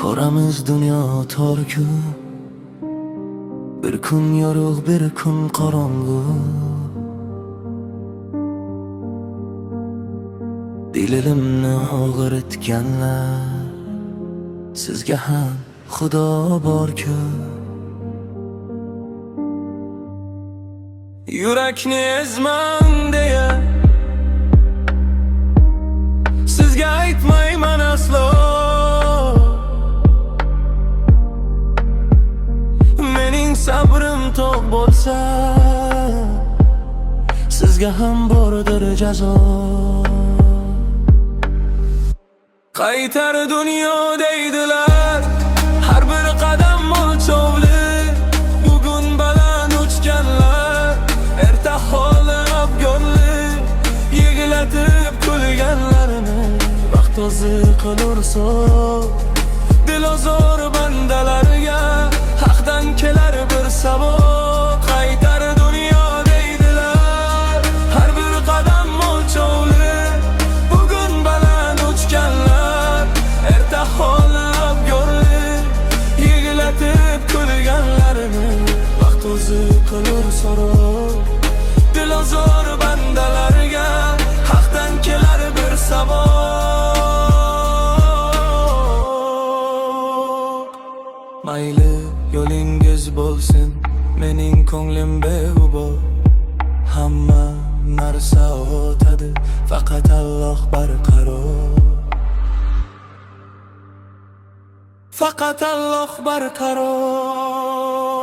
Oramiz dunyo tor-ku, bir kun yorug', bir kun qorong'u. Dilimni og'ritganlar, sizga ham Xudo bor-ku. Yurakni ezmang deya sizga aytmayman aslo. Mening sabrim to'q bo'lsa, sizga ham bordir jazo. Qaytar dunyo deydilar, har bir qadam o'lchovli. Bugun baland uchganlar, erta holab yo'lli. Yig'latib kulganlarini vaqt o'zi qilur so'z. Dilozor bandalarga haqdan kelar bir savol. Qaytar dunyo deydilar, har bir qadam o'lchovli. Bugun baland uchganlar, erta holab yo'lli. Yig'latib kulganlarini vaqt o'zi qilur so'roq. Dilozor bandalarga haqdan kelar bir savol. Mayli yo'lingiz bo'lsin, mening ko'nglim behubo. Hamma narsa o'tadi, faqat Alloh barqaror. Faqat Alloh barqaror.